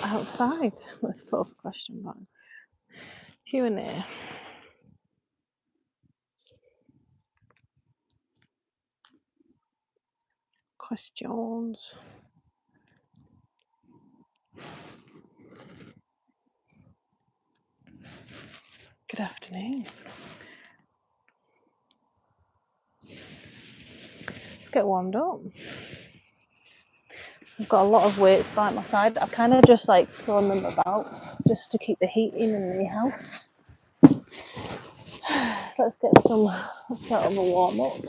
outside? Let's put up a question box. Q&A. Questions. Good afternoon. Let's get warmed up. I've got a lot of weights by my side. I've kind of just like thrown them about just to keep the heat in the house. Let's get some sort of a warm up.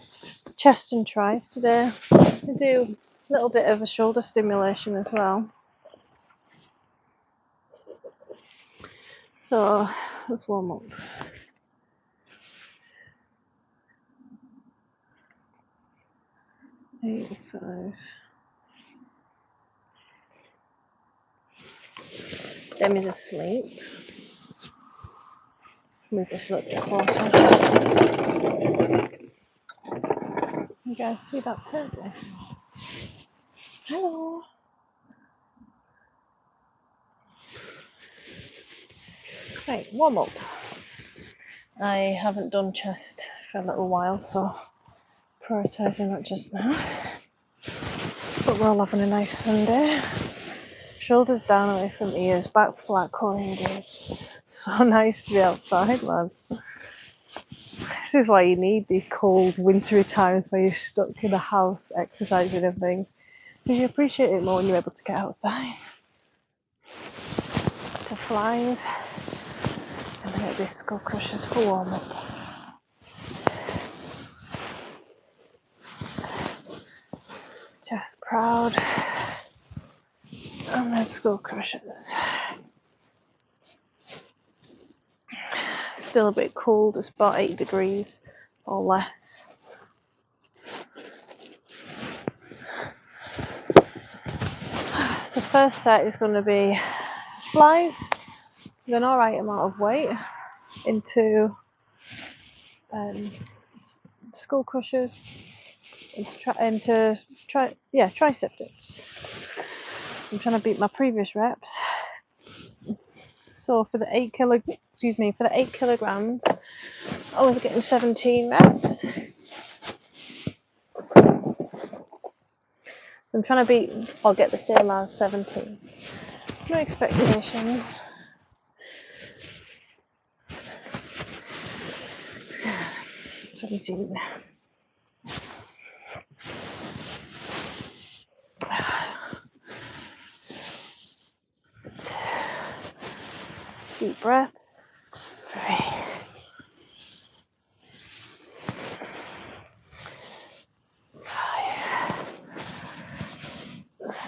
Chest and tries today. I do a little bit of a shoulder stimulation as well. So let's warm up. Eight, 5. Demi's asleep. Move this a little bit closer. You guys see that turkey? Hello. Right, warm up. I haven't done chest for a little while, so prioritising that just now. But we're all having a nice Sunday. Shoulders down away from ears, back flat, core engaged. So nice to be outside, man. This is why you need these cold, wintry times where you're stuck in the house exercising and things. Because you appreciate it more when you're able to get outside. To flies. And then these skull crushers for warm up. Chest proud. And then skull crushers. Still a bit cold, it's about 8 degrees or less. So first set is going to be flies with an alright amount of weight into skull crushers, into tricep dips. I'm trying to beat my previous reps. So for the 8 kilograms, I was getting 17 reps. So I'm trying to beat or get the same as 17. No expectations. Deep breaths. 3. 5.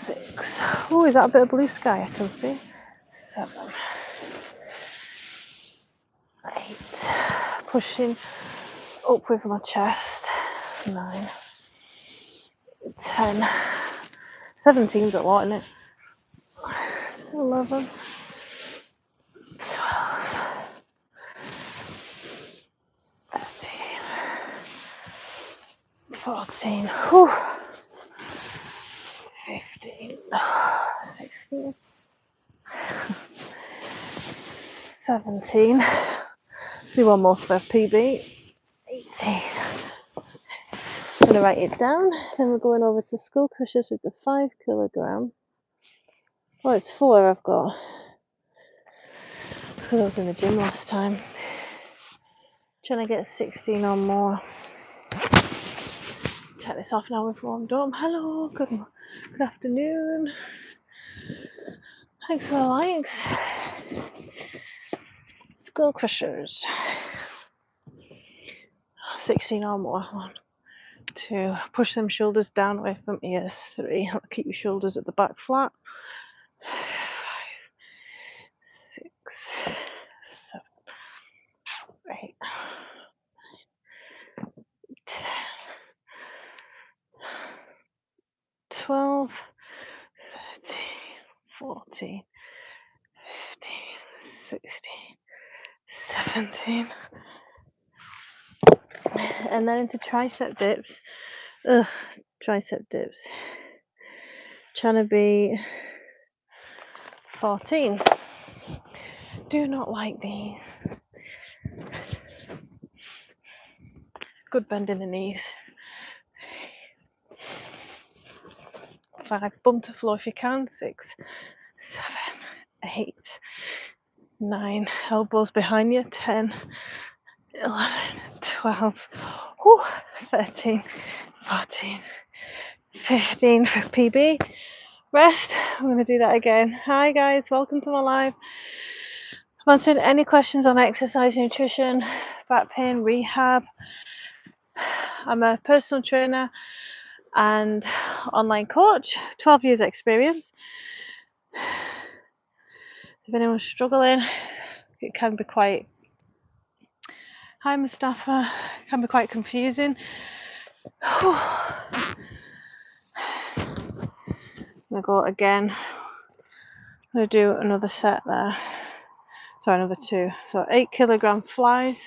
6. Oh, is that a bit of blue sky I can see? 7. 8. Pushing up with my chest. 9. 10. 17's a lot, isn't it? 11. 12. 13. 14. Whew. 15. 16. 17. Let's do one more for PB. 18. I'm going to write it down. Then we're going over to skull crushers with the 5 kilogram. Oh, it's 4 I've got. It's because I was in the gym last time. Trying to get 16 or more. Take this off now, we've warmed up. Hello, good afternoon. Thanks for the likes. Skull crushers. 16 or more. 1, 2. Push them shoulders down away from ears. 3. Keep your shoulders at the back flat. 5, 6, 7, 8, 10, 12, 13, 14, 15, 16, 17. And then into tricep dips. Tricep dips. Trying to be 14. Do not like these. Good bend in the knees. 5, bum to floor if you can. 6, 7, 8, 9, elbows behind you. 10, 11, 12, 13, 14, 15 for PB. Rest. I'm going to do that again. Hi guys, welcome to my live. I'm answering any questions on exercise, nutrition, back pain, rehab. I'm a personal trainer and online coach, 12 years experience. If anyone's struggling, it can be quite, hi Mustafa, can be quite confusing. I'm going to go again. I'm going to do another set there. Sorry, another 2. So 8 kilogram flies.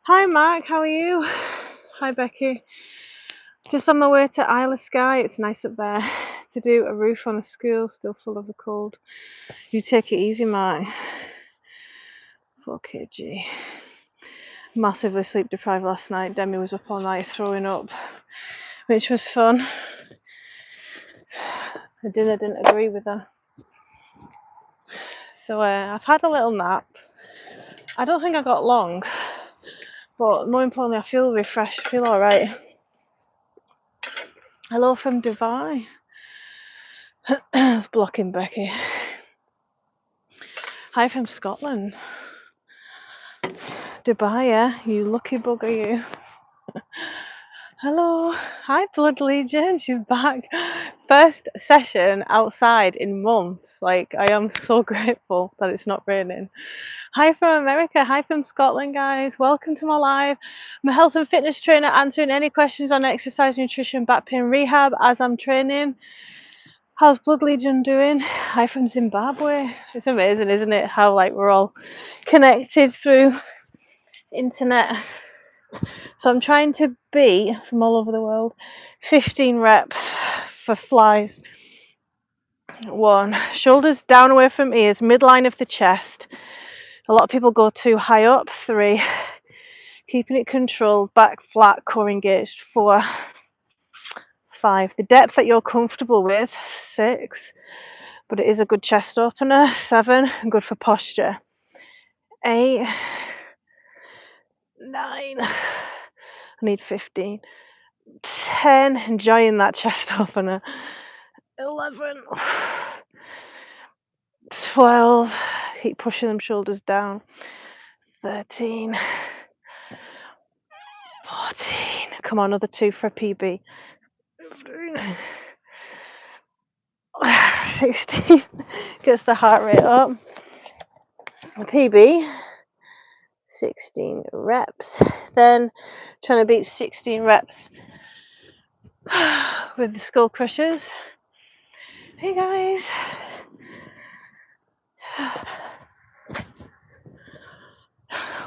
Hi Mark, how are you? Hi Becky. Just on my way to Isle of Skye, it's nice up there, to do a roof on a school, still full of the cold. You take it easy, Mark. 4 kg. Massively sleep deprived last night. Demi was up all night throwing up, which was fun. The dinner didn't agree with her. So I've had a little nap. I don't think I got long, but more importantly, I feel refreshed, feel alright. Hello from Dubai. It's blocking Becky. Hi from Scotland. Dubai, yeah? You lucky bugger, you. Hello. Hi, Blood Legion. She's back. First session outside in months. Like, I am so grateful that it's not raining. Hi from America. Hi from Scotland, guys. Welcome to my live. I'm a health and fitness trainer answering any questions on exercise, nutrition, back pain, rehab as I'm training. How's Blood Legion doing? Hi from Zimbabwe. It's amazing, isn't it? How like we're all connected through internet. So I'm trying to beat from all over the world 15 reps for flies. 1, shoulders down away from ears, midline of the chest. A lot of people go too high up. 3, keeping it controlled, back flat, core engaged. 4, 5, the depth that you're comfortable with. 6, but it is a good chest opener. 7, good for posture. 8, 9, I need 15. 10, enjoying that chest opener. 11, 12, keep pushing them shoulders down. 13, 14, come on, another 2 for a PB. 15, 16, gets the heart rate up. PB, 16 reps. Then trying to beat 16 reps with the skull crushers. Hey guys.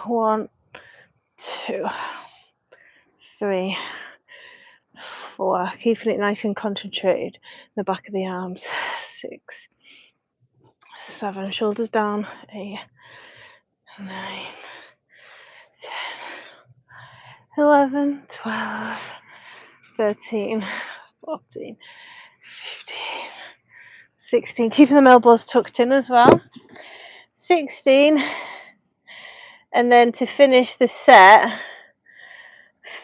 1, 2, 3, 4, keeping it nice and concentrated in the back of the arms. 6, 7, shoulders down. 8, 9, 10, 11, 12, 13, 14, 15, 16, keeping the elbows tucked in as well. 16, and then to finish the set,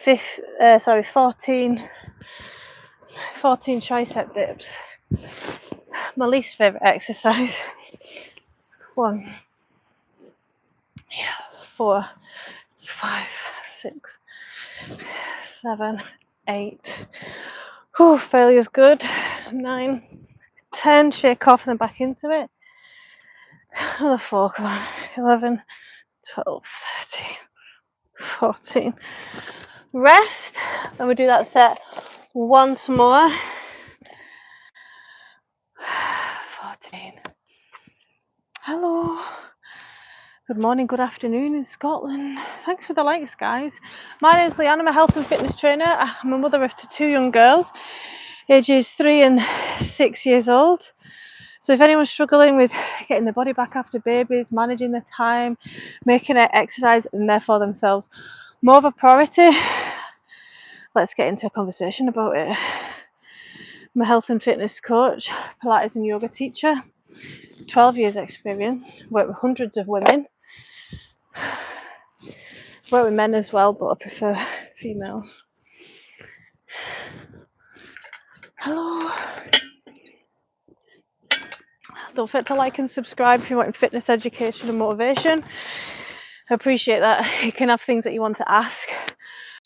14 tricep dips. My least favourite exercise. 1, 4, 5, 6, 7, 8. Oh, failure's good. 9, 10, shake off and then back into it. Another 4, come on. 11, 12, 13, 14. Rest, and we do that set once more. 14. Hello. Good morning, good afternoon in Scotland. Thanks for the likes, guys. My name's Leanne. I'm a health and fitness trainer. I'm a mother of 2 young girls, ages 3 and 6 years old. So if anyone's struggling with getting their body back after babies, managing their time, making it exercise and therefore themselves more of a priority, let's get into a conversation about it. I'm a health and fitness coach, Pilates and yoga teacher, 12 years experience, work with hundreds of women, work with men as well, but I prefer females. Hello. Don't forget to like and subscribe if you want fitness education and motivation. I appreciate that you can have things that you want to ask,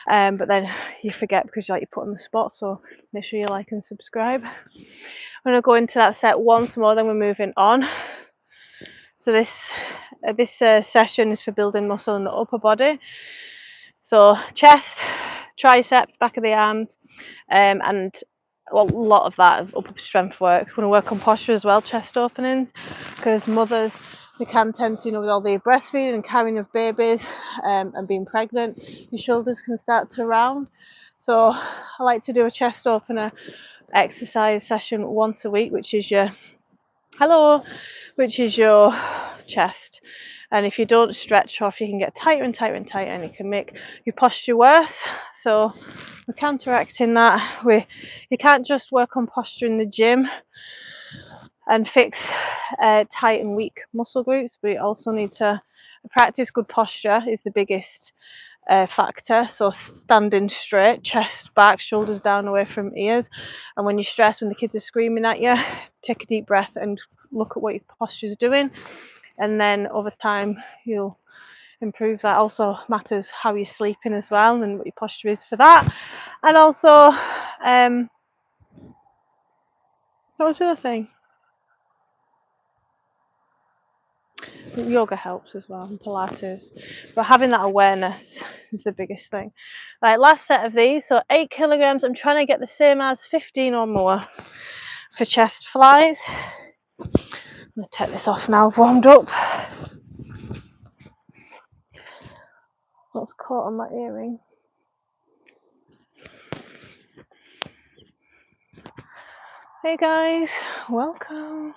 but then you forget because you're put on the spot, so make sure you like and subscribe. I'm going to go into that set once more, then we're moving on. So this session is for building muscle in the upper body. So chest, triceps, back of the arms, and a lot of that upper strength work. We're going to work on posture as well, chest openings, because mothers, they can tend to, with all the breastfeeding and carrying of babies and being pregnant, your shoulders can start to round. So I like to do a chest opener exercise session once a week, which is your chest. And if you don't stretch, or if you can get tighter and tighter and tighter, and it can make your posture worse. So we're counteracting that. You can't just work on posture in the gym and fix tight and weak muscle groups, but you also need to practice good posture is the biggest factor. So standing straight, chest back, shoulders down away from ears. And when you're stressed, when the kids are screaming at you, take a deep breath and look at what your posture is doing, and then over time you'll improve. That also matters how you're sleeping as well and what your posture is for that. And also what was the other thing? Yoga helps as well, and Pilates, but having that awareness is the biggest thing. Right, last set of these, so 8 kilograms. I'm trying to get the same as 15 or more for chest flies. I'm going to take this off now, I've warmed up. What's caught on my earring? Hey guys, welcome.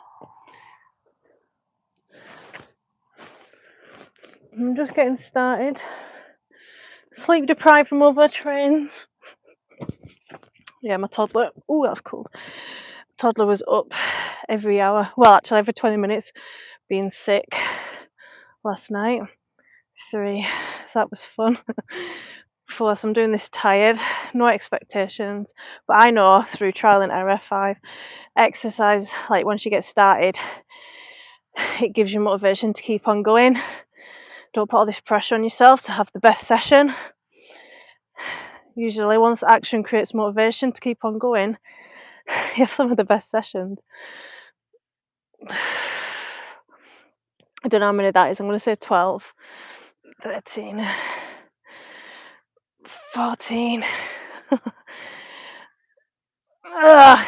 I'm just getting started. Sleep deprived from other trains. Yeah, my toddler. Oh, that's cool. Toddler was up every hour. Well, actually, every 20 minutes, being sick. Last night, 3. So that was fun. Plus, I'm doing this tired. No expectations, but I know through trial and error, 5 exercise. Like once you get started, it gives you motivation to keep on going. Don't put all this pressure on yourself to have the best session. Usually once action creates motivation to keep on going, you have some of the best sessions. I don't know how many that is. I'm going to say 12, 13, 14,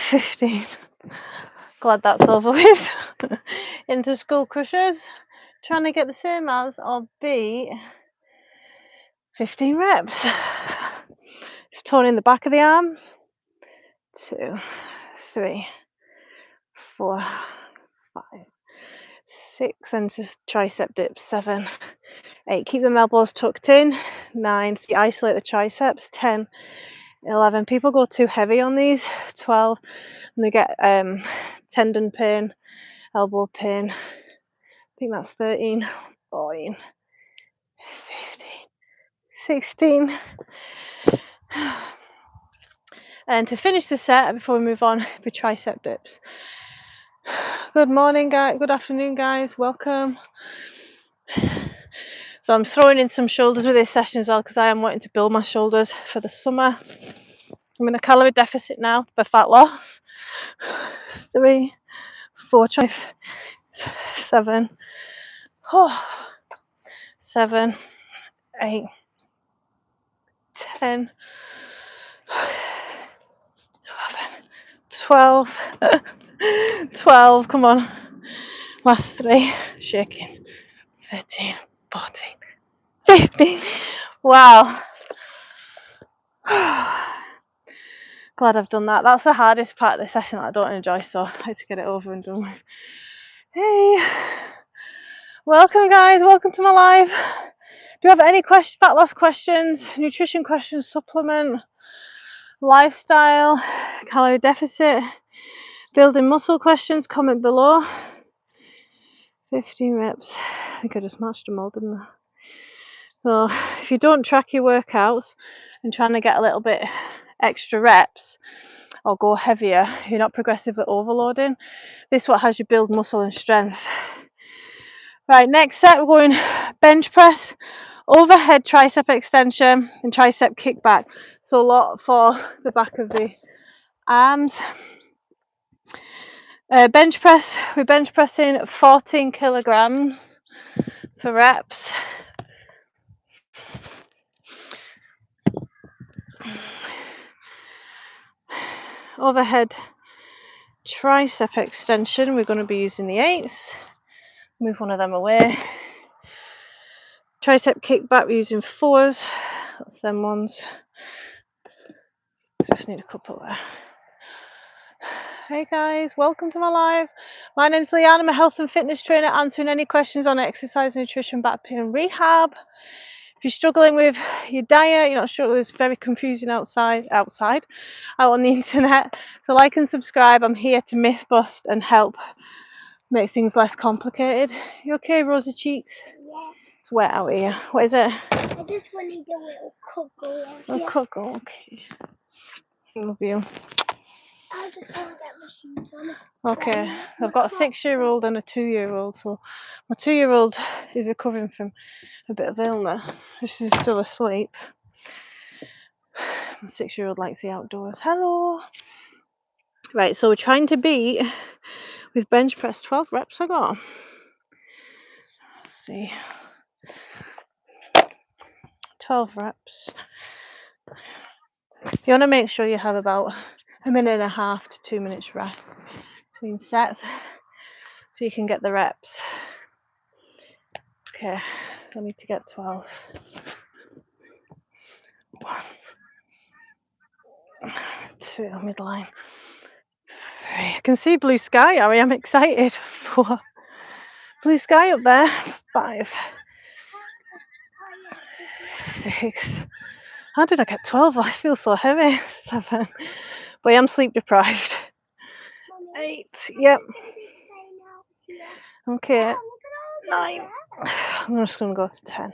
15. Glad that's over with. Into school crushers. Trying to get the same as or beat 15 reps. Just toning the back of the arms. 2, 3, 4, 5, 6, and just tricep dips. 7, 8. Keep them elbows tucked in. 9. So you isolate the triceps. 10, 11. People go too heavy on these. 12, and they get tendon pain, elbow pain. I think that's 13, 14, 15, 16. And to finish the set, before we move on, with tricep dips. Good morning, guys. Good afternoon, guys. Welcome. So I'm throwing in some shoulders with this session as well because I am wanting to build my shoulders for the summer. I'm in a calorie deficit now for fat loss. 3, 4, 5, 7, 7, 8, 10, 11, 12, 12, come on. Last 3, shaking. 13, 14, 15. Wow. Glad I've done that. That's the hardest part of the session that I don't enjoy, so I like to get it over and done with. Hey, welcome guys, welcome to my live. Do you have any fat loss questions, nutrition questions, supplement, lifestyle, calorie deficit, building muscle questions? Comment below. 15 reps. I think I just matched them all, didn't I? So if you don't track your workouts and trying to get a little bit extra reps or go heavier, you're not progressively overloading. This is what has you build muscle and strength. Right, next set we're going bench press, overhead tricep extension and tricep kickback. So a lot for the back of the arms. Bench press, we're bench pressing 14 kilograms for reps. Overhead tricep extension, we're going to be using the 8s. Move one of them away. Tricep kickback, we're using 4s. That's them ones. Just need a couple there. Hey guys, welcome to my live. My name's Leanne. I'm a health and fitness trainer answering any questions on exercise, nutrition, back pain and rehab. If you're struggling with your diet, you're not sure, it's very confusing out on the internet. So like and subscribe. I'm here to myth bust and help make things less complicated. You okay, rosy cheeks? Yeah. It's wet out here. What is it? I just wanted a little cuddle. A cuddle, okay. Love you. I just want to get my shoes on. Okay, so I've got a 6-year-old and a 2-year-old. So my 2-year-old is recovering from a bit of illness. She's still asleep. My 6-year-old likes the outdoors. Hello. Right, so we're trying to beat with bench press 12 reps I got. Let's see. 12 reps. You want to make sure you have about 1.5 to 2 minutes rest between sets so you can get the reps. Okay, I need to get 12. 1, 2, midline. 3. I can see blue sky, Ari. I'm excited. 4. Blue sky up there. 5. 6. How did I get 12? I feel so heavy. 7. But I am sleep deprived. 8. Yep. Okay. 9. I'm just going to go to 10.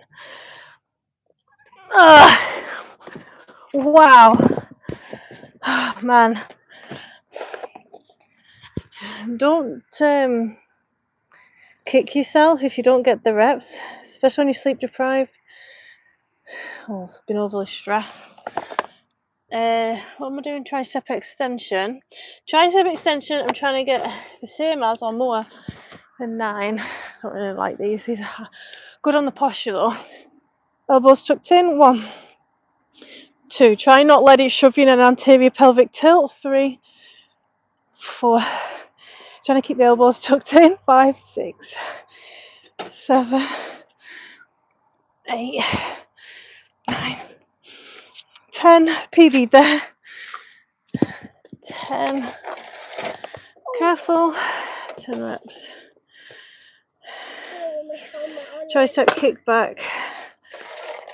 Wow. Man. Don't kick yourself if you don't get the reps, especially when you're sleep deprived. Oh, I've been overly stressed. What am I doing? Tricep extension. Tricep extension, I'm trying to get the same as or more than 9. I don't really like these. These are good on the posture though. Elbows tucked in. 1, 2. Try not let it shove you in an anterior pelvic tilt. 3, 4. Trying to keep the elbows tucked in. 5, 6, 7, 8, 9, 10. PB there. 10. Careful. 10 reps. Tricep kickback.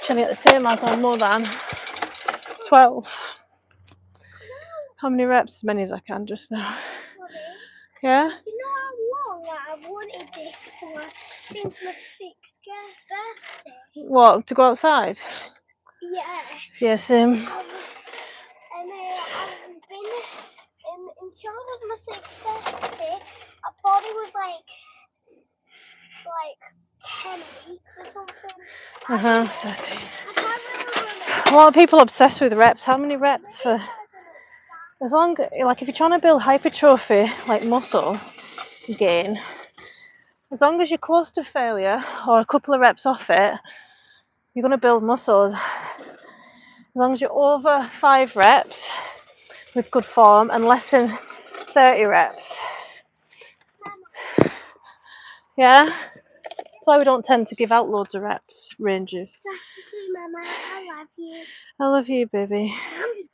Trying to get the same as or more than 12. How many reps? As many as I can just now. Yeah? You know how long I've wanted this for since my 6th birthday? What? To go outside? Yeah. Yes. I've been until it was my 6th birthday. I thought it was like 10 weeks or something. 13. I can't really remember. A lot of people obsessed with reps. How many reps for? As long, like if you're trying to build hypertrophy, like muscle gain, as long as you're close to failure or a couple of reps off it, you're going to build muscles. As long as you're over 5 reps with good form and less than 30 reps. Yeah? That's why we don't tend to give out loads of reps ranges. That's the same, Mama. I love you. I love you, baby. I'm just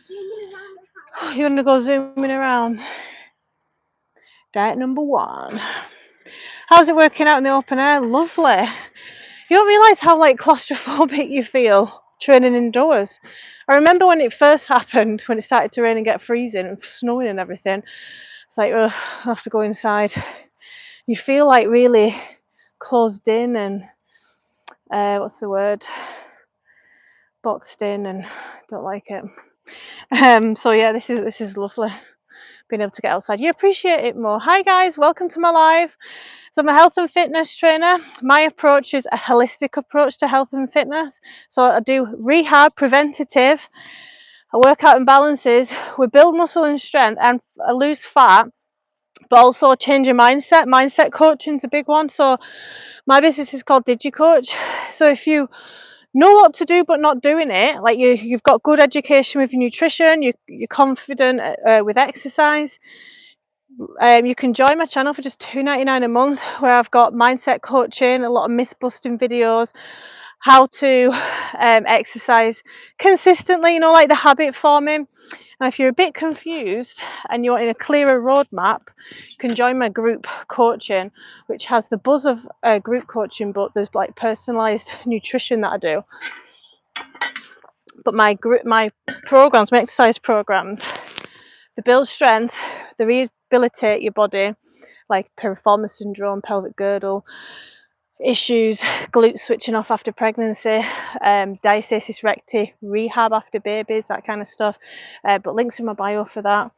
zooming around the house. You want to go zooming around? Diet number 1. How's it working out in the open air? Lovely. You don't realise how like claustrophobic you feel training indoors. I remember when it first happened, when it started to rain and get freezing and snowing and everything. It's like, ugh, I have to go inside. You feel like really closed in and what's the word? Boxed in, and don't like it. So yeah, this is lovely. Being able to get outside, you appreciate it more. Hi guys, welcome to my live. So I'm a health and fitness trainer. My approach is a holistic approach to health and fitness. So I do rehab, preventative, I work out imbalances, we build muscle and strength, and I lose fat, but also change your mindset. Mindset coaching is a big one. So my business is called DigiCoach. So if you know what to do but not doing it, like you've got good education with your nutrition, you're confident with exercise, you can join my channel for just $2.99 a month, where I've got mindset coaching, a lot of myth busting videos, how to exercise consistently, you know, like the habit forming. And if you're a bit confused and you're in a clearer roadmap, you can join my group coaching, which has the buzz of group coaching, but there's like personalized nutrition that I do. But my programs, my exercise programs, they build strength, they rehabilitate your body, like piriformis syndrome, pelvic girdle issues, glute switching off after pregnancy, diastasis recti, rehab after babies, that kind of stuff. But links in my bio for that.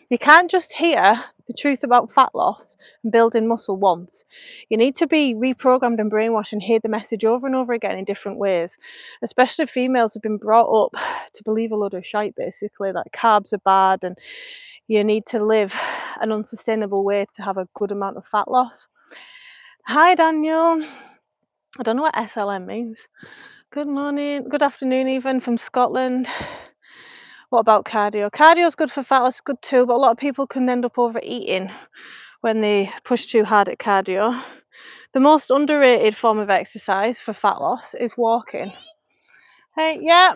You can't just hear the truth about fat loss and building muscle once. You need to be reprogrammed and brainwashed and hear the message over and over again in different ways. Especially females have been brought up to believe a load of shite, basically, that carbs are bad and you need to live an unsustainable way to have a good amount of fat loss. Hi Daniel. I don't know what SLM means. Good morning, good afternoon even from Scotland. What about cardio? Cardio is good for fat loss, good too, but a lot of people can end up overeating when they push too hard at cardio. The most underrated form of exercise for fat loss is walking. Hey, yeah.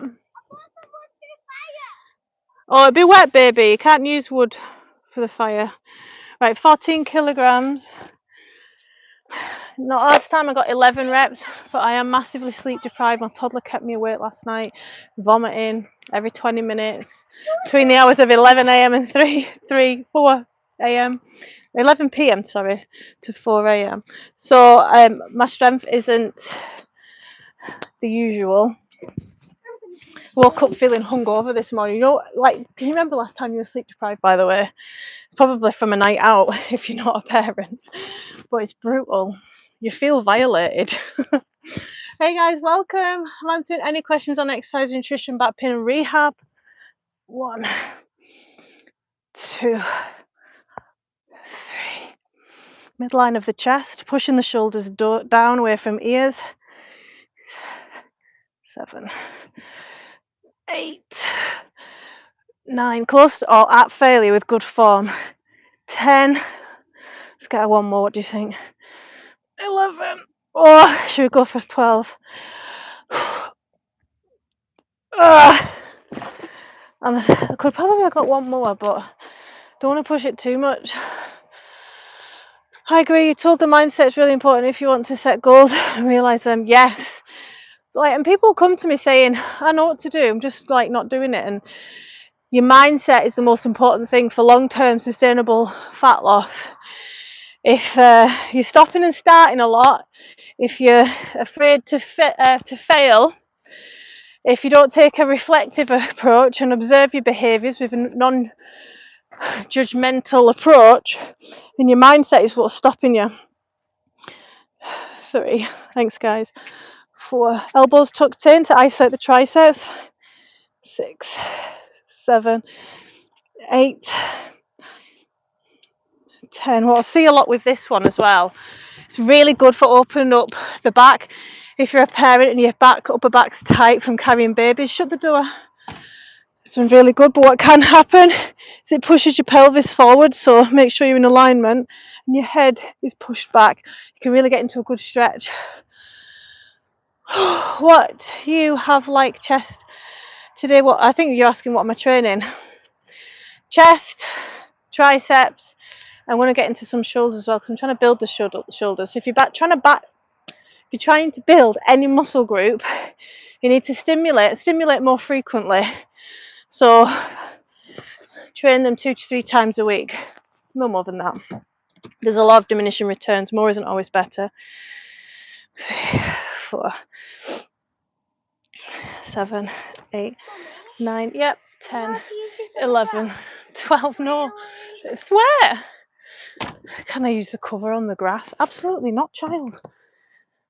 Oh, it'd be wet, baby. You can't use wood for the fire. Right, 14 kilograms. Not last time I got 11 reps, but I am massively sleep deprived. My toddler kept me awake last night, vomiting every 20 minutes between the hours of 11 a.m. and 4 a.m. 11 p.m. sorry, to 4 a.m. So my strength isn't the usual. Woke up feeling hungover this morning. You know, like, can you remember last time you were sleep deprived, by the way? It's probably from a night out if you're not a parent, but it's brutal. You feel violated. Hey guys, welcome. I'm answering any questions on exercise, nutrition, back pain and rehab. 1, 2, 3. Midline of the chest, pushing the shoulders down away from ears. 7, 8, 9, close or at failure with good form. 10. Let's get one more. What do you think? 11. Oh, should we go for 12? I could probably have got one more, but don't want to push it too much. I agree. You told the mindset is really important if you want to set goals and realize them. Yes. Like, and people come to me saying, I know what to do, I'm just like not doing it. And your mindset is the most important thing for long-term sustainable fat loss. If you're stopping and starting a lot, if you're afraid to fail, if you don't take a reflective approach and observe your behaviours with a non-judgmental approach, then your mindset is what's stopping you. 3, thanks guys. 4, elbows tucked in to isolate the triceps. 6, 7, 8, 10. Well, I see a lot with this one as well. It's really good for opening up the back. If you're a parent and your upper back's tight from carrying babies, shut the door. This one's really good, but what can happen is it pushes your pelvis forward, so make sure you're in alignment and your head is pushed back. You can really get into a good stretch. What you have like chest today? What I think you're asking, what am I training? chest, triceps. I want to get into some shoulders as well because I'm trying to build the shoulders. So if you're trying to build any muscle group, you need to stimulate more frequently. So train them 2 to 3 times a week, no more than that. There's a lot of diminishing returns. More isn't always better. 4, 7, 8, 9, yep, 10, 11, 12, no, I swear. Can I use the cover on the grass? Absolutely not, child.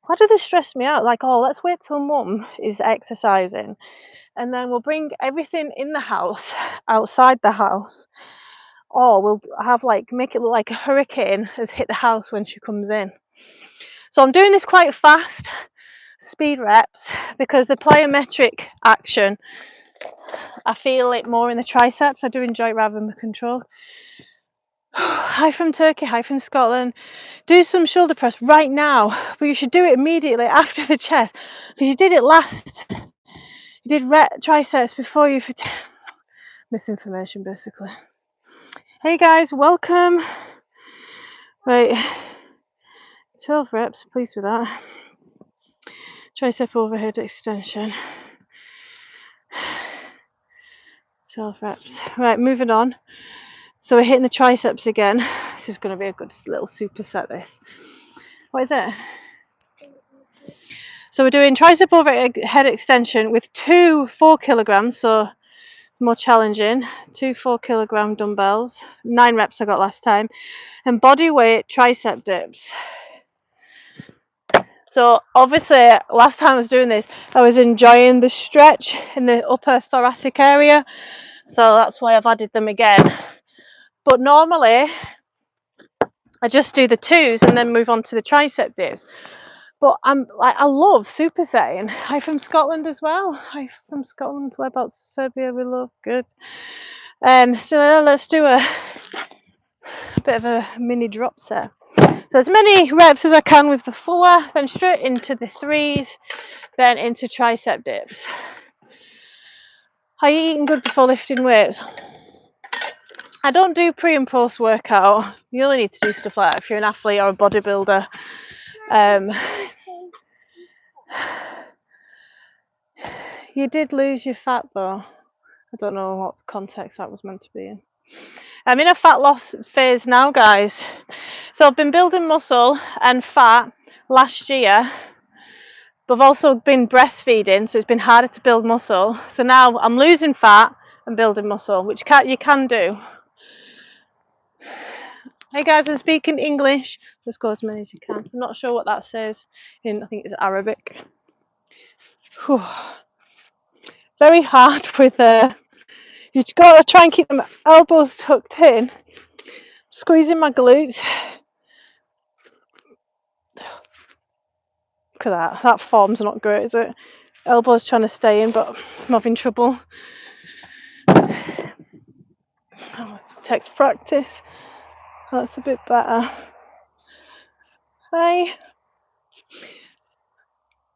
Why do they stress me out? Like, oh, let's wait till mum is exercising and then we'll bring everything in the house outside the house, or we'll have make it look like a hurricane has hit the house when she comes in. So I'm doing this quite fast, speed reps, because the plyometric action, I feel it more in the triceps. I do enjoy it rather than the control. Hi from Turkey, hi from Scotland. Do some shoulder press right now, but you should do it immediately after the chest, because you did it last. You did triceps before you. Misinformation, basically. Hey guys, welcome. Right, 12 reps, pleased with that. Tricep overhead extension. 12 reps. Right, moving on. So we're hitting the triceps again. This is going to be a good little superset, this. What is it? So we're doing tricep overhead extension with 2 4 kilograms, so more challenging. 2 4 kilogram dumbbells. 9 reps I got last time. And body weight tricep dips. So obviously last time I was doing this, I was enjoying the stretch in the upper thoracic area. So that's why I've added them again. But normally I just do the 2s and then move on to the tricep dips. But I love supersetting. Hi from Scotland as well. Hi from Scotland. Whereabouts? Serbia we love. Good. So let's do a bit of a mini drop set. So as many reps as I can with the 4, then straight into the 3s, then into tricep dips. Are you eating good before lifting weights? I don't do pre and post workout. You only need to do stuff like that if you're an athlete or a bodybuilder. You did lose your fat though. I don't know what context that was meant to be in. I'm in a fat loss phase now, guys. So I've been building muscle and fat last year, but I've also been breastfeeding, so it's been harder to build muscle. So now I'm losing fat and building muscle, which you can do. Hey guys, I'm speaking English. Let's go as many as you can. I'm not sure what that says in, I think it's Arabic. Whew. Very hard with you've got to try and keep them elbows tucked in. Squeezing my glutes. Look at that. That form's not great, is it? Elbows trying to stay in, but I'm having trouble. Oh, text practice. That's a bit better. Hi.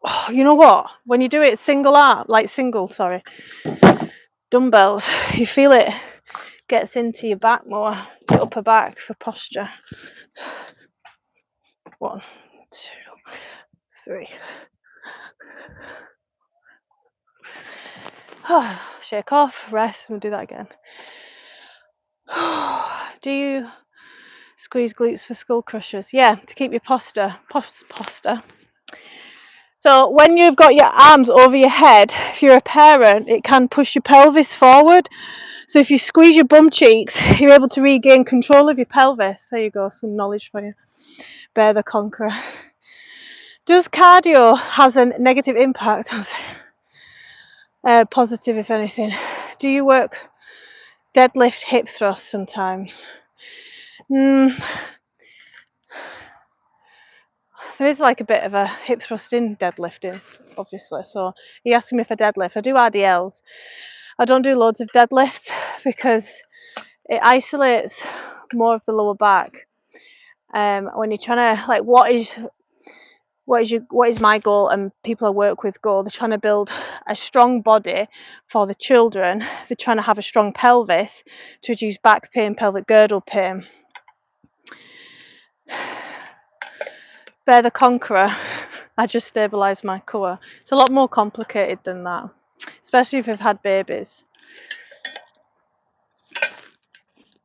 Oh, you know what? When you do it dumbbells, you feel it gets into your back more, your upper back for posture. 1, 2, 3. Shake off, rest, and we'll do that again. Do you squeeze glutes for skull crushers? Yeah, to keep your posture. So when you've got your arms over your head, if you're a parent, it can push your pelvis forward. So if you squeeze your bum cheeks, you're able to regain control of your pelvis. There you go, some knowledge for you. Bear the Conqueror. Does cardio has a negative impact? Positive, if anything. Do you work deadlift hip thrust sometimes? There is like a bit of a hip thrust in deadlifting, obviously. So you asked me if I deadlift. I do RDLs. I don't do loads of deadlifts because it isolates more of the lower back. When you're trying to, what is my goal and people I work with goal? They're trying to build a strong body for the children. They're trying to have a strong pelvis to reduce back pain, pelvic girdle pain. Bear the Conqueror. I just stabilised my core. It's a lot more complicated than that, especially if you've had babies.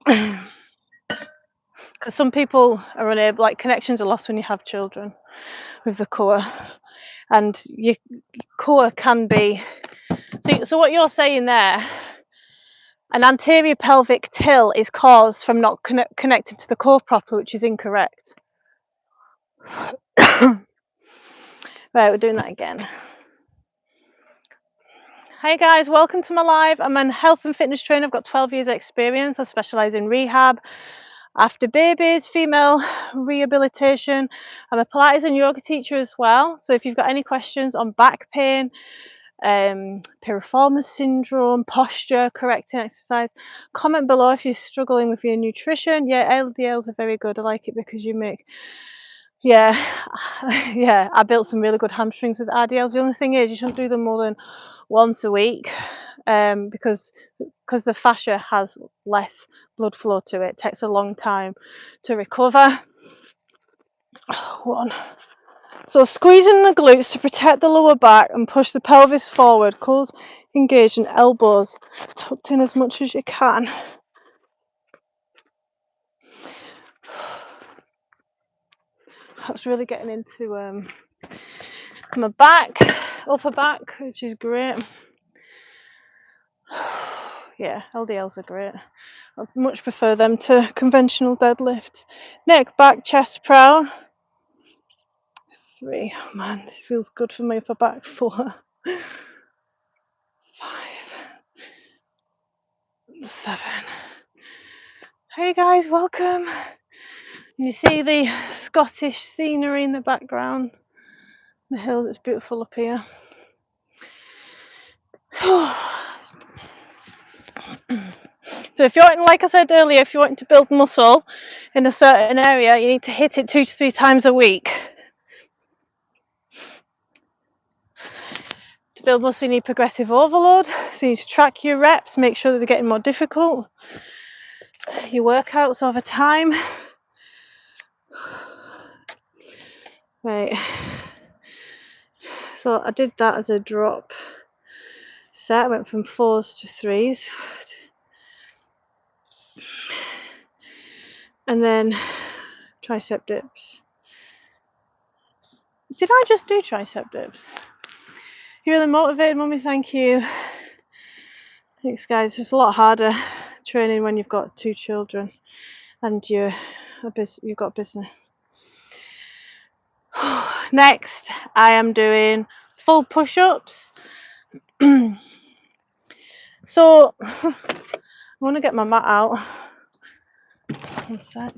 Because some people are unable, like connections are lost when you have children with the core, and your core can be. So what you're saying there, an anterior pelvic tilt is caused from not connected to the core properly, which is incorrect. Right, we're doing that again. Hi guys, welcome to my live. I'm a health and fitness trainer. I've got 12 years experience. I specialise in rehab, after babies, female rehabilitation. I'm a Pilates and yoga teacher as well. So if you've got any questions on back pain, piriformis syndrome, posture, correcting exercise, comment below. If you're struggling with your nutrition, yeah, LDLs are very good. I like it because you make, yeah, I built some really good hamstrings with RDLs. The only thing is you shouldn't do them more than once a week, because the fascia has less blood flow to it. It takes a long time to recover. One. So squeezing the glutes to protect the lower back and push the pelvis forward. Core engaged and elbows tucked in as much as you can. That's really getting into my back, upper back, which is great. Yeah, LDLs are great. I much prefer them to conventional deadlifts. Neck, back, chest proud. 3. Oh man, this feels good for my upper back. 4, 5, 7. Hey guys, welcome. You see the Scottish scenery in the background. The hills, it's beautiful up here. So if you're wanting, like I said earlier, if you're wanting to build muscle in a certain area, you need to hit it 2 to 3 times a week. To build muscle, you need progressive overload. So you need to track your reps, make sure that they're getting more difficult. Your workouts over time. Right. So I did that as a drop set. I went from 4s to 3s. And then tricep dips. Did I just do tricep dips? You're really motivated, Mummy, thank you. Thanks guys, it's a lot harder training when you've got 2 children and you've got business. Next, I am doing full push-ups. So, I want to get my mat out. One sec.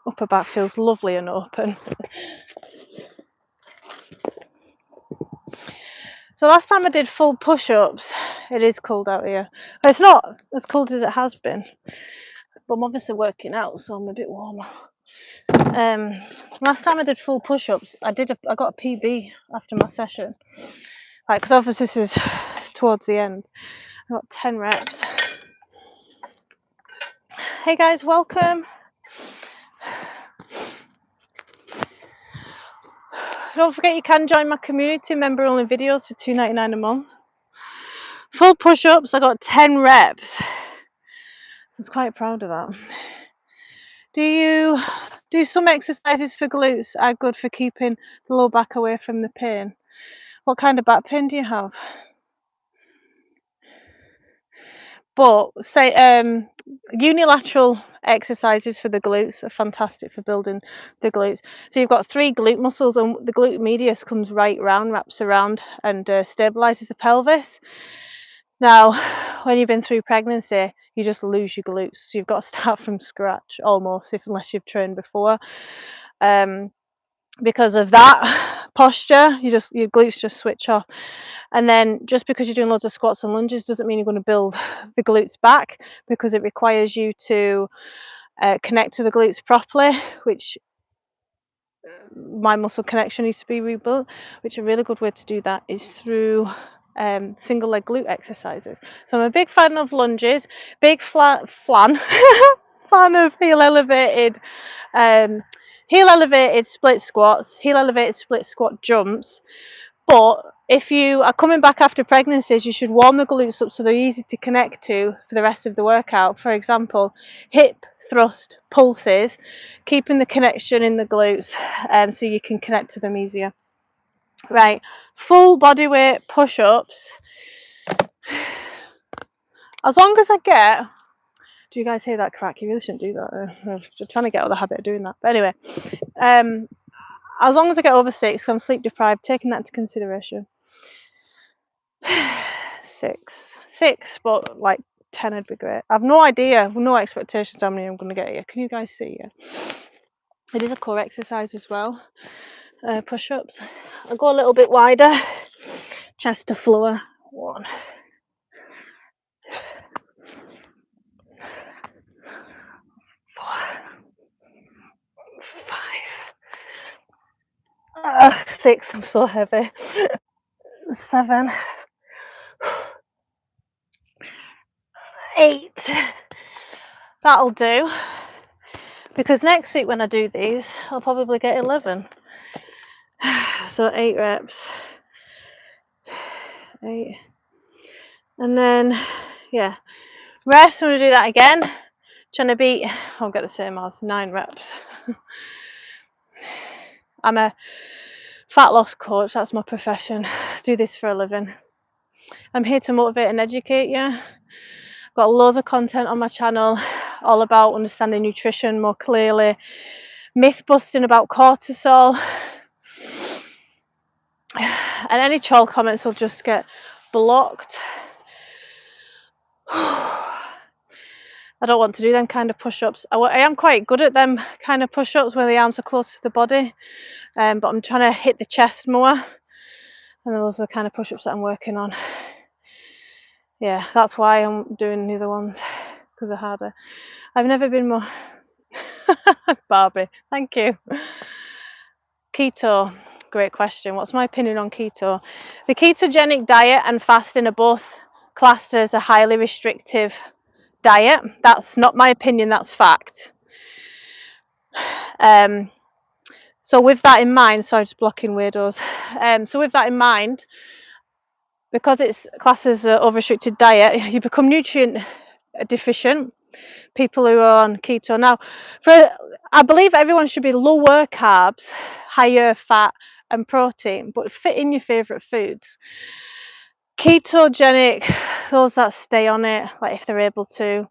Upper back feels lovely and open. So last time I did full push-ups, it is cold out here. It's not as cold as it has been, but I'm obviously working out, so I'm a bit warmer. Last time I did full push-ups, I got a PB after my session, right? Because obviously this is towards the end. I got 10 reps. Hey guys, welcome. Don't forget you can join my community member only videos for $2.99 a month. Full push-ups, I got 10 reps. So I was quite proud of that. Do you do some exercises for glutes are good for keeping the lower back away from the pain? What kind of back pain do you have? But say unilateral exercises for the glutes are fantastic for building the glutes. So you've got 3 glute muscles, and the glute medius comes right round, wraps around, and stabilizes the pelvis. Now, when you've been through pregnancy, you just lose your glutes. So you've got to start from scratch almost, unless you've trained before. Because of that posture, your glutes just switch off. And then just because you're doing loads of squats and lunges doesn't mean you're going to build the glutes back, because it requires you to connect to the glutes properly, which my muscle connection needs to be rebuilt, which a really good way to do that is through single leg glute exercises. So I'm a big fan of lunges, big fan of heel elevated split squats, heel elevated split squat jumps. But if you are coming back after pregnancies, you should warm the glutes up so they're easy to connect to for the rest of the workout. For example, hip thrust pulses, keeping the connection in the glutes so you can connect to them easier. Right, full body weight push-ups. As long as I get, do you guys hear that crack? You really shouldn't do that. I'm just trying to get out of the habit of doing that. But anyway, as long as I get over 6, I'm sleep deprived, taking that into consideration. 6, but like 10 would be great. I've no idea, no expectations how many I'm going to get here. Can you guys see? It is a core exercise as well. Push-ups. I'll go a little bit wider. Chest to floor. 1, 4, 5. 6. I'm so heavy. 7, 8. That'll do. Because next week when I do these, I'll probably get 11. So 8 reps. 8. And then, yeah, rest. I'm going to do that again. Trying to beat, I'll get the same as 9 reps. I'm a fat loss coach, that's my profession. I do this for a living. I'm here to motivate and educate you. I've got loads of content on my channel all about understanding nutrition more clearly, myth busting about cortisol, and any troll comments will just get blocked. I don't want to do them kind of push-ups. I am quite good at them kind of push-ups where the arms are close to the body, but I'm trying to hit the chest more, and those are the kind of push-ups that I'm working on. Yeah, that's why I'm doing the other ones, because they're harder. I've never been more Barbie, thank you. Keto, great question. What's my opinion on keto? The ketogenic diet and fasting are both classed as a highly restrictive diet. That's not my opinion, that's fact. So with that in mind, sorry, just blocking weirdos. So with that in mind, because it's classed as an over-restricted diet, you become nutrient deficient, people who are on keto. Now, I believe everyone should be lower carbs, higher fat and protein, but fit in your favourite foods. Ketogenic, those that stay on it, like if they're able to,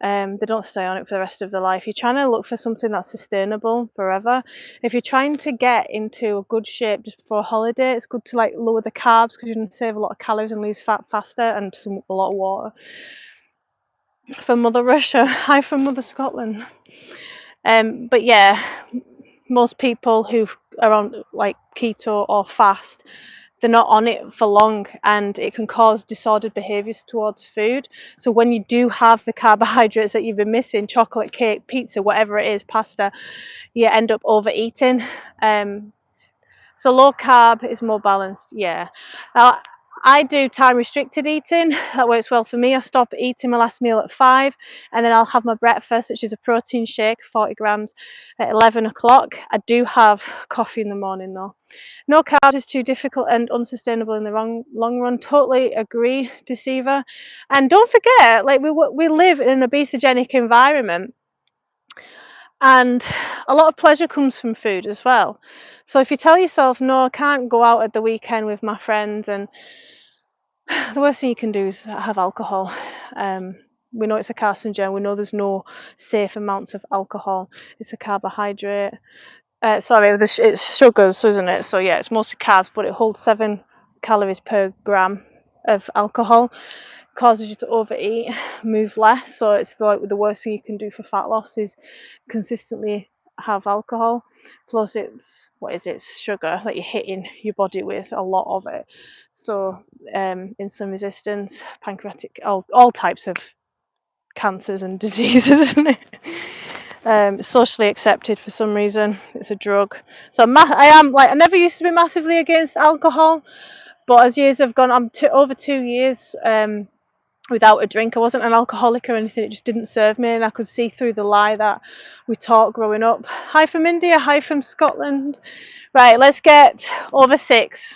they don't stay on it for the rest of their life. You're trying to look for something that's sustainable forever. If you're trying to get into a good shape just before a holiday, it's good to like lower the carbs, because you can save a lot of calories and lose fat faster, and a lot of water. From Mother Russia, hi from Mother Scotland. But yeah, most people who are on like keto or fast, they're not on it for long, and it can cause disordered behaviours towards food. So when you do have the carbohydrates that you've been missing, chocolate, cake, pizza, whatever it is, pasta, you end up overeating. So low carb is more balanced, yeah. Now, I do time restricted eating. That works well for me. I stop eating my last meal at 5, and then I'll have my breakfast, which is a protein shake, 40 grams, at 11 o'clock. I do have coffee in the morning though. No carbs is too difficult and unsustainable in the long run. Totally agree, Deceiver. And don't forget, like we live in an obesogenic environment, and a lot of pleasure comes from food as well. So if you tell yourself, no, I can't go out at the weekend with my friends, and the worst thing you can do is have alcohol. We know it's a carcinogen. We know there's no safe amounts of alcohol. It's a carbohydrate. It's sugars, isn't it? So yeah, it's mostly carbs, but it holds 7 calories per gram of alcohol. causes you to overeat, move less. So it's like the worst thing you can do for fat loss is consistently have alcohol. Plus it's, what is it, it's sugar that you're hitting your body with, a lot of it. So insulin resistance, pancreatic, all types of cancers and diseases, isn't it? Socially accepted for some reason. It's a drug. So I am like, I never used to be massively against alcohol, but as years have gone, I'm over 2 years without a drink. I wasn't an alcoholic or anything. It just didn't serve me, and I could see through the lie that we taught growing up. Hi from India. Hi from Scotland. Right, let's get over 6.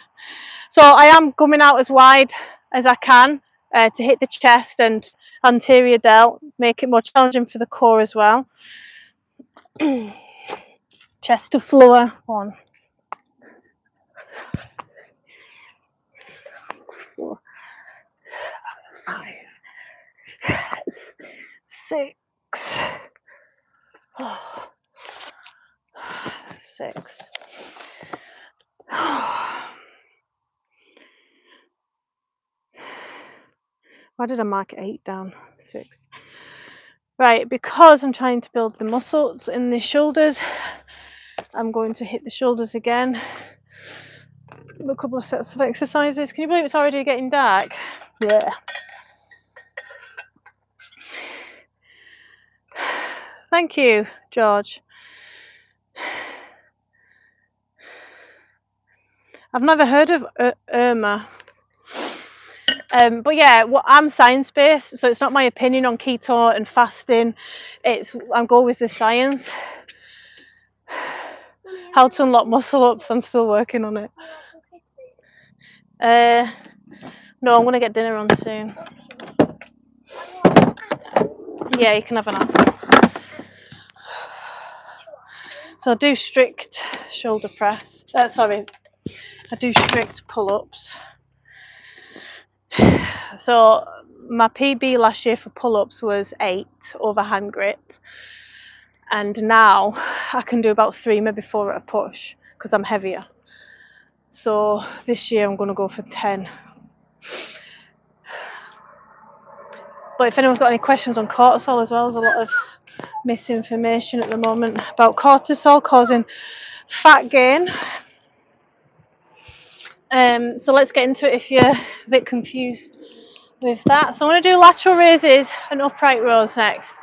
So I am coming out as wide as I can to hit the chest and anterior delt, make it more challenging for the core as well. Chest to floor. 1, 4, 5, 6. 6. Why did I mark 8 down? 6. Right, because I'm trying to build the muscles in the shoulders, I'm going to hit the shoulders again. A couple of sets of exercises. Can you believe it's already getting dark? Yeah. Thank you, George. I've never heard of Irma. But yeah, I'm science-based, so it's not my opinion on keto and fasting. I'm going with the science. How to unlock muscle ups. I'm still working on it. No, I'm gonna get dinner on soon. Yeah, you can have an apple. So I do strict shoulder press. I do strict pull-ups. So my PB last year for pull-ups was 8 over hand grip, and now I can do about 3, maybe 4 at a push because I'm heavier. So this year I'm going to go for 10. But if anyone's got any questions on cortisol as well, there's a lot of misinformation at the moment about cortisol causing fat gain. So let's get into it if you're a bit confused with that. So I'm going to do lateral raises and upright rows next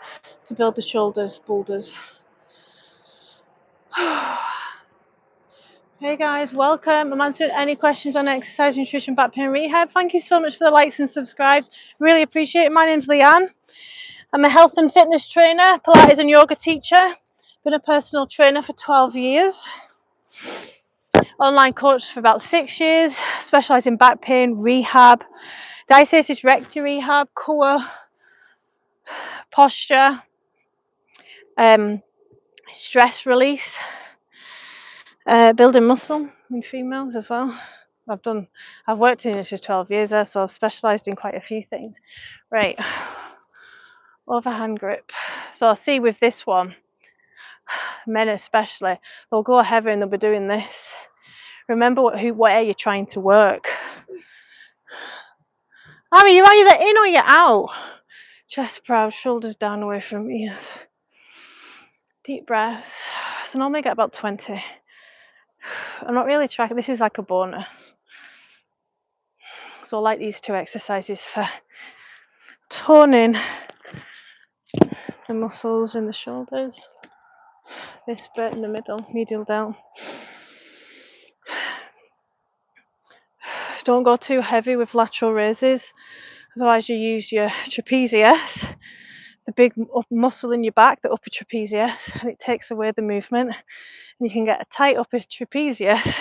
to build the shoulders, boulders. Hey guys, welcome. I'm answering any questions on exercise, nutrition, back pain, rehab. Thank you so much for the likes and subscribes. Really appreciate it. My name's Leanne. I'm a health and fitness trainer, Pilates and yoga teacher. Been a personal trainer for 12 years. Online coach for about 6 years. Specialise in back pain, rehab, diastasis recti rehab, core, posture, stress release, building muscle in females as well. I've worked in it for 12 years there, so I've specialised in quite a few things. Right, overhand grip. So I'll see with this one, men especially, they'll go heavy and they'll be doing this. Remember where you're trying to work. Are you either in or you're out? Chest proud, shoulders down away from ears. Deep breaths. So normally I get about 20. I'm not really tracking, this is like a bonus. So I like these 2 exercises for toning the muscles in the shoulders. This bit in the middle, medial down. Don't go too heavy with lateral raises, otherwise you use your trapezius, the big muscle in your back, the upper trapezius, and it takes away the movement. And you can get a tight upper trapezius,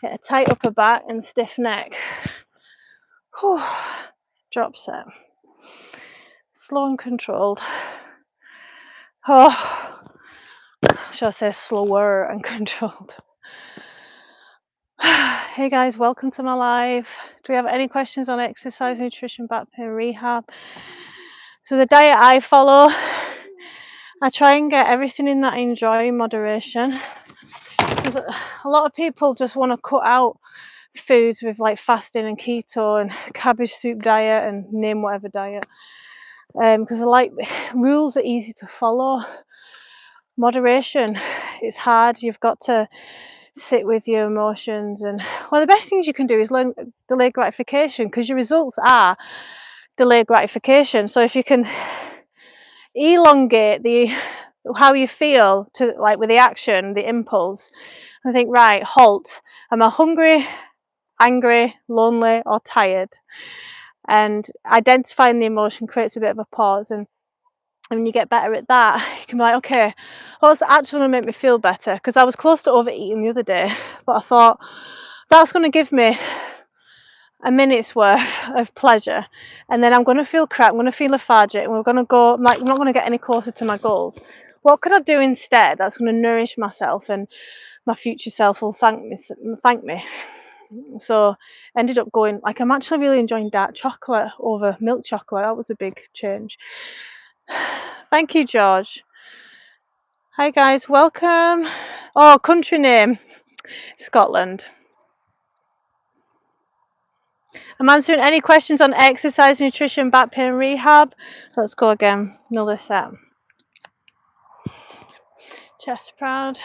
get a tight upper back and stiff neck. Whew. Drop set. Slow and controlled. Oh, should I say slower and controlled? Hey guys, welcome to my live. Do we have any questions on exercise, nutrition, back pain, rehab? So the diet I follow, I try and get everything in that I enjoy in moderation. Because a lot of people just want to cut out foods with like fasting and keto and cabbage soup diet and name whatever diet, because I like rules are easy to follow. Moderation, it's hard. You've got to sit with your emotions, and one of the best things you can do is learn delayed gratification, because your results are delayed gratification. So if you can elongate how you feel to like with the action, the impulse, and think, right, halt, am I hungry, angry, lonely, or tired? And identifying the emotion creates a bit of a pause, and when you get better at that, you can be like, okay, what's actually going to make me feel better? Because I was close to overeating the other day, but I thought that's going to give me a minute's worth of pleasure, and then I'm going to feel crap, I'm going to feel lethargic, and we're going to go, like, I'm not going to get any closer to my goals. What could I do instead that's going to nourish myself, and my future self will thank me. So ended up going, like, I'm actually really enjoying dark chocolate over milk chocolate. That was a big change. Thank you, George. Hi guys, welcome. Oh, country name, Scotland. I'm answering any questions on exercise, nutrition, back pain, rehab. Let's go again. Another set. Chest proud.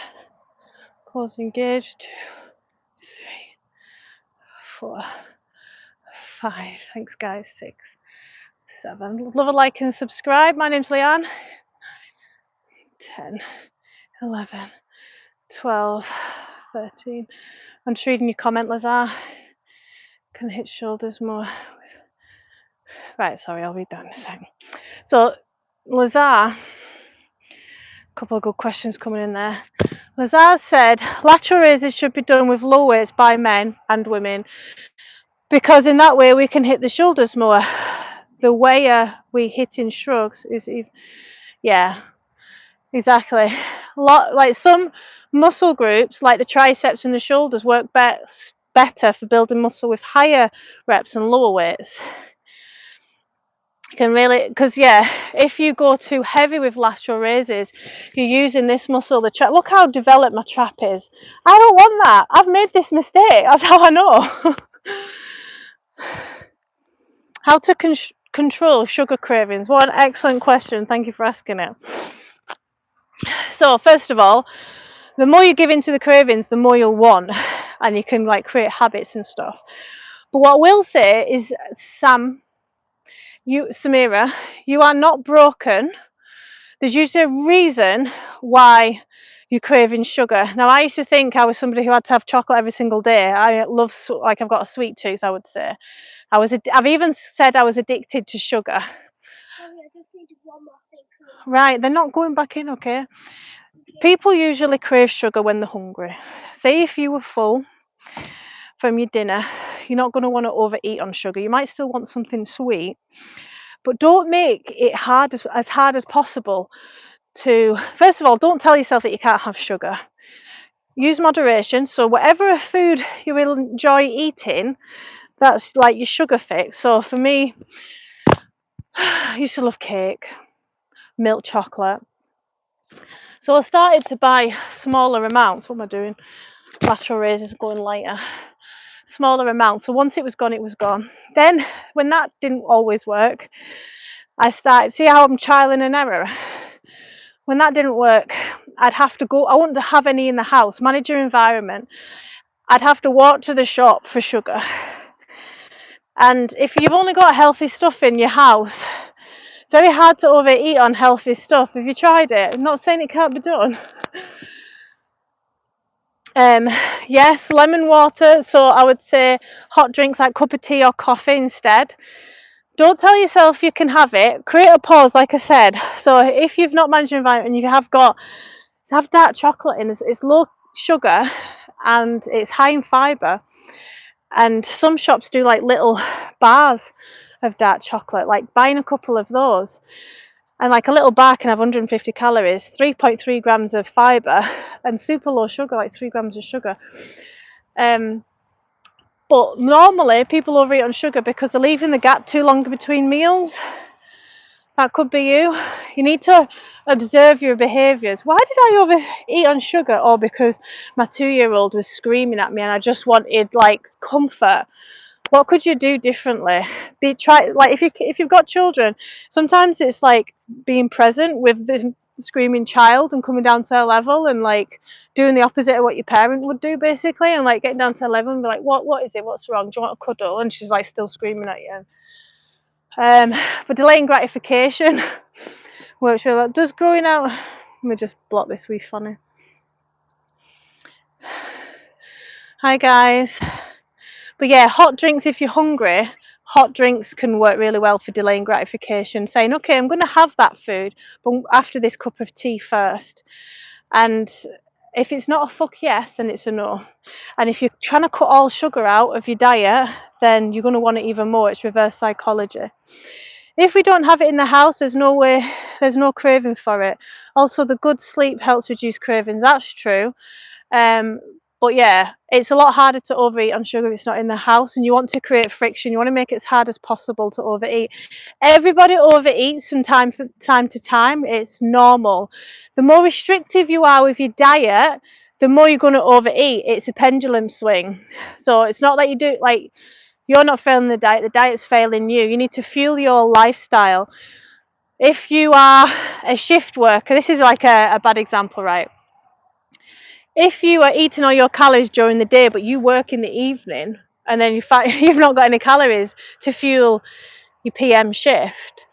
Close engaged. 2, 3, 4, 5. Thanks, guys. 6, 7. Love a like and subscribe. My name's Leanne. 10, 11, 12, 13. I'm just reading your comment, Lazar. Can hit shoulders more. Right, sorry, I'll read that in a second. So, Lazar, a couple of good questions coming in there. Lazar said lateral raises should be done with low weights by men and women, because in that way we can hit the shoulders more. The way we hit in shrugs is, yeah, exactly. Like some muscle groups, like the triceps and the shoulders, work better for building muscle with higher reps and lower weights. Can really, because if you go too heavy with lateral raises, you're using this muscle, the trap. Look how developed my trap is. I don't want that. I've made this mistake. That's how I know. How to control sugar cravings? What an excellent question. Thank you for asking it. So first of all, the more you give into the cravings, the more you'll want, and you can like create habits and stuff. But what I will say is, Samira, you are not broken. There's usually a reason why you're craving sugar. Now, I used to think I was somebody who had to have chocolate every single day. I love, like, I've got a sweet tooth, I would say. I've even said I was addicted to sugar. Sorry, I just need one more thing. Right, they're not going back in, okay? People usually crave sugar when they're hungry. Say if you were full from your dinner, you're not going to want to overeat on sugar. You might still want something sweet, but don't make it as hard as possible to, first of all, don't tell yourself that you can't have sugar. Use moderation. So whatever food you will enjoy eating, that's like your sugar fix. So for me, I used to love cake, milk chocolate. So I started to buy smaller amounts. What am I doing? Lateral raises going lighter. Smaller amounts. So once it was gone, it was gone. Then when that didn't always work, I started, see how I'm trialing and error. When that didn't work, I'd have to go, I wouldn't have any in the house, manage your environment. I'd have to walk to the shop for sugar. And if you've only got healthy stuff in your house, it's very hard to overeat on healthy stuff. Have you tried it? I'm not saying it can't be done. Yes, lemon water. So I would say hot drinks like cup of tea or coffee instead. Don't tell yourself you can have it. Create a pause, like I said. So if you've not managed your environment and you have got, have dark chocolate in, it's low sugar and it's high in fibre. And some shops do like little bars of dark chocolate, like buying a couple of those. And like a little bar can have 150 calories, 3.3 grams of fibre, and super low sugar, like 3 grams of sugar. But normally people overeat on sugar because they're leaving the gap too long between meals. That could be you. You need to observe your behaviours. Why did I overeat on sugar? Or because my 2-year-old was screaming at me and I just wanted like comfort. What could you do differently? If you've got children, sometimes it's like being present with the screaming child and coming down to their level and like doing the opposite of what your parent would do basically, and like getting down to their level and be like, what is it? What's wrong? Do you want a cuddle? And she's like still screaming at you. But delaying gratification works really well. Does growing out, let me just block this wee funny. Hi guys. But yeah, hot drinks, if you're hungry, hot drinks can work really well for delaying gratification, saying, okay, I'm going to have that food, but after this cup of tea first. And if it's not a fuck yes, then it's a no. And if you're trying to cut all sugar out of your diet, then you're going to want it even more. It's reverse psychology. If we don't have it in the house, there's no craving for it. Also, the good sleep helps reduce cravings. That's true. But yeah, it's a lot harder to overeat on sugar if it's not in the house, and you want to create friction. You want to make it as hard as possible to overeat. Everybody overeats from time to time. It's normal. The more restrictive you are with your diet, the more you're going to overeat. It's a pendulum swing. So it's not that you do like you're not failing the diet's failing you. You need to fuel your lifestyle. If you are a shift worker, this is like a bad example, right? If you are eating all your calories during the day but you work in the evening and then you've not got any calories to fuel your PM shift,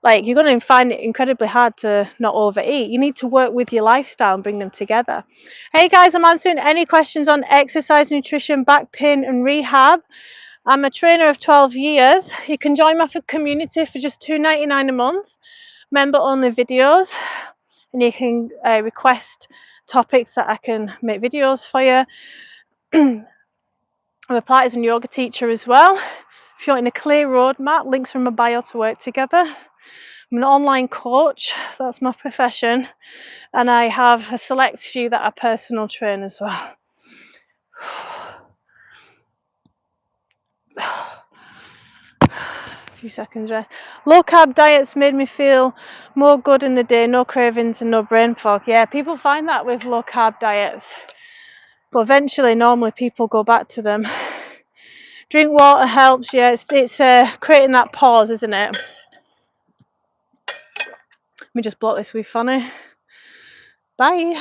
like you're going to find it incredibly hard to not overeat. You need to work with your lifestyle and bring them together. Hey guys, I'm answering any questions on exercise, nutrition, back pain and rehab. I'm a trainer of 12 years. You can join my community for just $2.99 a month, member only videos, and you can request topics that I can make videos for you. I'm a Pilates and yoga teacher as well. If you're in a clear roadmap, links from my bio to work together. I'm an online coach, so that's my profession, and I have a select few that are personal trainers as well. A few seconds rest. Low carb diets made me feel more good in the day, no cravings and no brain fog. Yeah, people find that with low carb diets, but eventually normally people go back to them. Drink water helps. Yeah, it's creating that pause, isn't it? Let me just block this wee funny. Bye.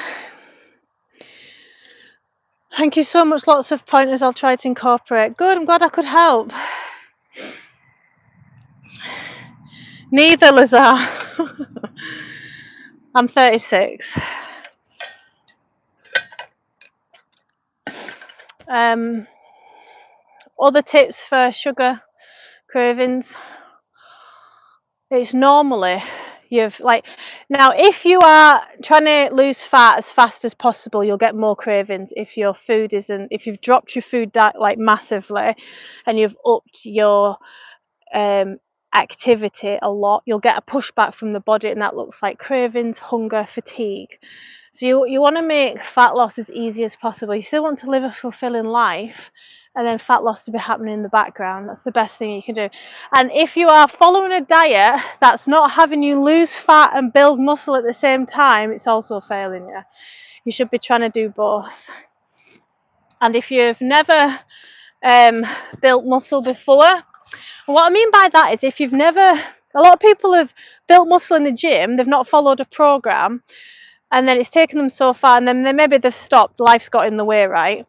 Thank you so much. Lots of pointers I'll try to incorporate. Good, I'm glad I could help. Neither, Lazar. I'm 36. Other tips for sugar cravings. It's normally now if you are trying to lose fat as fast as possible, you'll get more cravings if you've dropped your food diet like massively and you've upped your activity a lot, you'll get a pushback from the body, and that looks like cravings, hunger, fatigue. So you want to make fat loss as easy as possible. You still want to live a fulfilling life, and then fat loss to be happening in the background. That's the best thing you can do. And if you are following a diet that's not having you lose fat and build muscle at the same time, it's also failing you. You should be trying to do both. And if you've never built muscle before, what I mean by that is a lot of people have built muscle in the gym, they've not followed a program, and then it's taken them so far, and then maybe they've stopped, life's got in the way, right?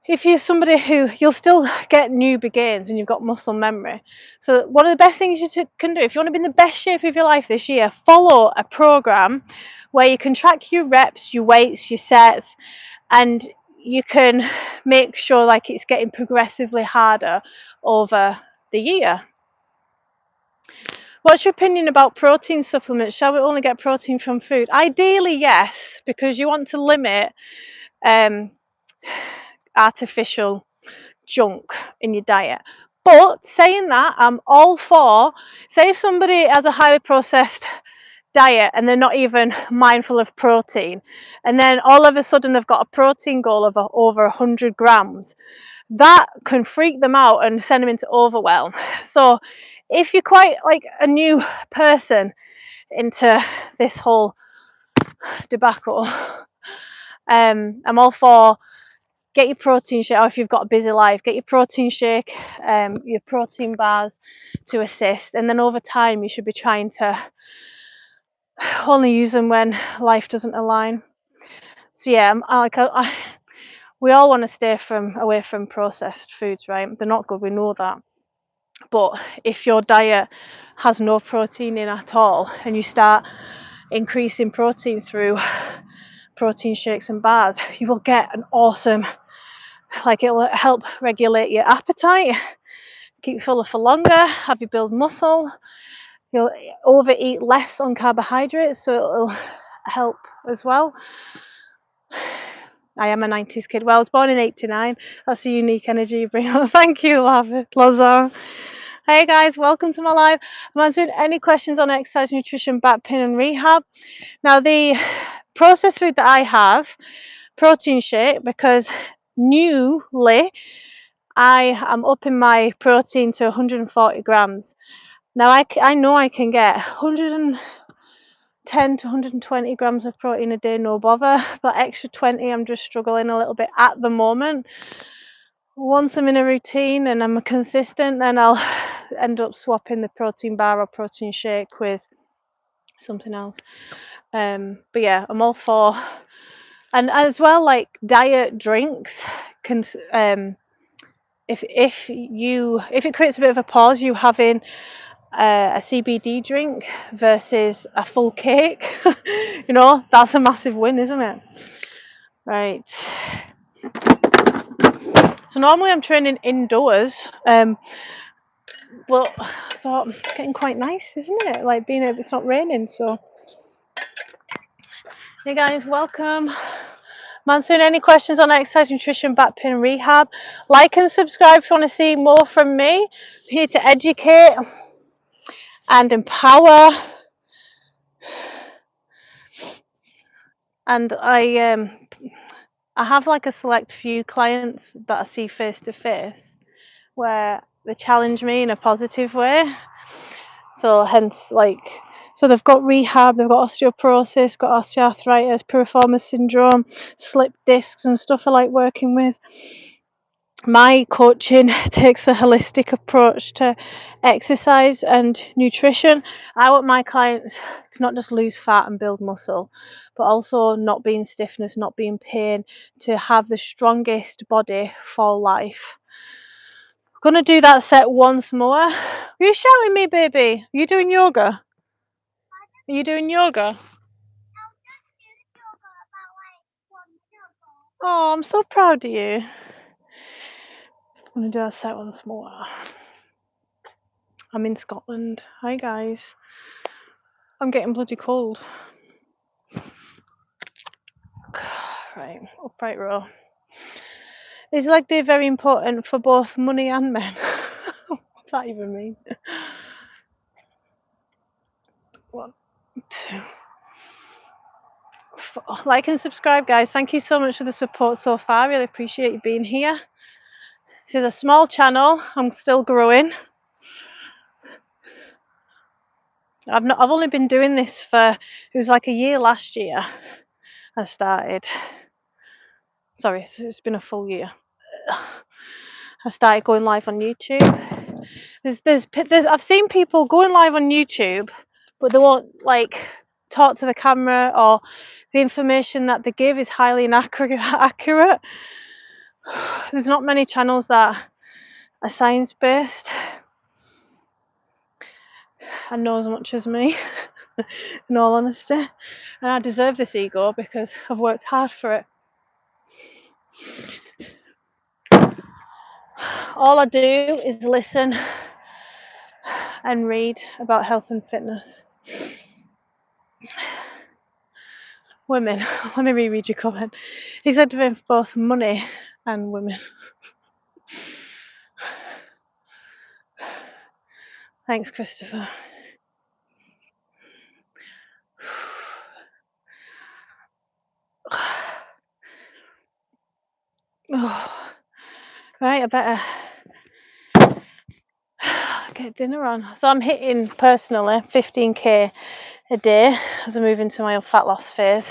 If you're somebody you'll still get newbie gains and you've got muscle memory. So one of the best things you can do, if you want to be in the best shape of your life this year, follow a program where you can track your reps, your weights, your sets, and you can make sure like it's getting progressively harder over the year. What's your opinion about protein supplements? Shall we only get protein from food? Ideally, yes, because you want to limit artificial junk in your diet. But saying that, I'm all for, say if somebody has a highly processed diet and they're not even mindful of protein, and then all of a sudden they've got a protein goal of over 100 grams, that can freak them out and send them into overwhelm. So if you're quite like a new person into this whole debacle. I'm all for get your protein shake, or if you've got a busy life, get your protein shake, your protein bars to assist, and then over time you should be trying to only use them when life doesn't align. So yeah, we all want to stay away from processed foods, right? They're not good, we know that. But if your diet has no protein in at all, and you start increasing protein through protein shakes and bars, you will get an awesome, like, it will help regulate your appetite, keep you fuller for longer, have you build muscle. You'll overeat less on carbohydrates, so it'll help as well. I am a 90s kid. Well, I was born in 89. That's a unique energy you bring up. Thank you, Laza. Hey guys, welcome to my live. I'm answering any questions on exercise, nutrition, back pain and rehab. Now, the processed food that I have, protein shake, because newly I am upping my protein to 140 grams. Now, I know I can get 110 to 120 grams of protein a day, no bother, but extra 20 I'm just struggling a little bit at the moment. Once I'm in a routine and I'm consistent, then I'll end up swapping the protein bar or protein shake with something else. But yeah, I'm all for, and as well, like diet drinks can if it creates a bit of a pause, you having a CBD drink versus a full cake, you know, that's a massive win, isn't it? Right. So normally I'm training indoors, but I thought it's getting quite nice, isn't it? Like it's not raining, so. Hey guys, welcome. I'm answering any questions on exercise, nutrition, back pain, and rehab. Like and subscribe if you want to see more from me. I'm here to educate and empower. And I have like a select few clients that I see face to face where they challenge me in a positive way. So hence, so they've got rehab, they've got osteoporosis, got osteoarthritis, piriformis syndrome, slip discs and stuff I like working with. My coaching takes a holistic approach to exercise and nutrition. I want my clients to not just lose fat and build muscle, but also not be in stiffness, not be in pain, to have the strongest body for life. I'm gonna do that set once more. Are you shouting me, baby? Are you doing yoga? Are you doing yoga? Oh, I'm so proud of you. I'm gonna do that set once more. I'm in Scotland. Hi guys. I'm getting bloody cold. Right, upright row. Is leg day very important for both money and men? What's that even mean? 1, 2, 4. Like and subscribe, guys. Thank you so much for the support so far. Really appreciate you being here. This is a small channel. I'm still growing. I've only been doing this it was like a year last year. I started. Sorry, it's been a full year. I started going live on YouTube. I've seen people going live on YouTube, but they won't talk to the camera, or the information that they give is highly inaccurate. There's not many channels that are science-based and know as much as me, in all honesty. And I deserve this ego because I've worked hard for it. All I do is listen and read about health and fitness. Women, let me reread your comment. He said to both money and women. Thanks, Christopher. Oh, right, I better get dinner on. So I'm hitting personally 15k a day as I move into my fat loss phase.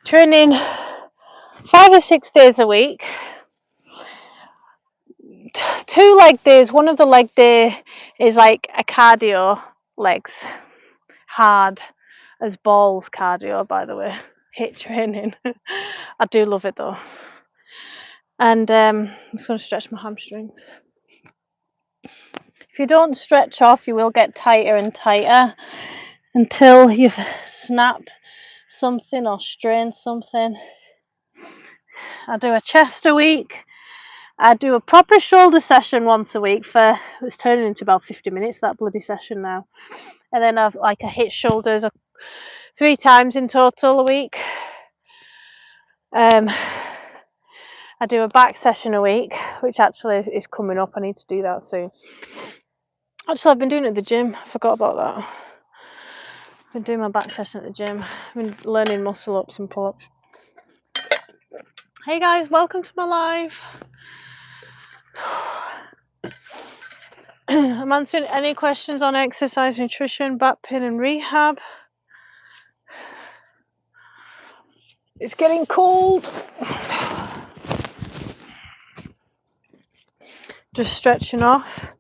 Training 5 or 6 days a week. 2 leg days. One of the leg day is like a cardio legs, hard as balls cardio, by the way. HIIT training. I do love it though. And I'm just going to stretch my hamstrings. If you don't stretch off, you will get tighter and tighter until you've snapped something or strained something. I do a chest a week. I do a proper shoulder session once a week it's turning into about 50 minutes, that bloody session now. And then I've I hit shoulders 3 times in total a week. I do a back session a week, which actually is coming up. I need to do that soon. Actually, I've been doing it at the gym. I forgot about that. I've been doing my back session at the gym. I've been learning muscle ups and pull ups. Hey guys, welcome to my live. I'm answering any questions on exercise, nutrition, back pain and rehab. It's getting cold. Just stretching off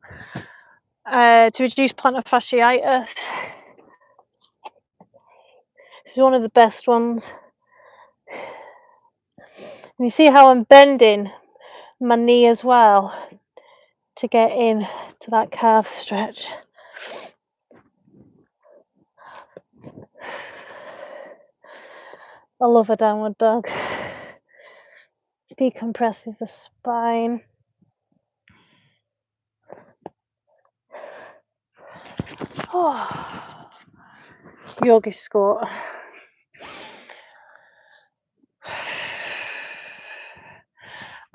to reduce plantar fasciitis. This is one of the best ones. And you see how I'm bending my knee as well to get in to that calf stretch. I love a downward dog. Decompresses the spine. Oh. Yoga squat.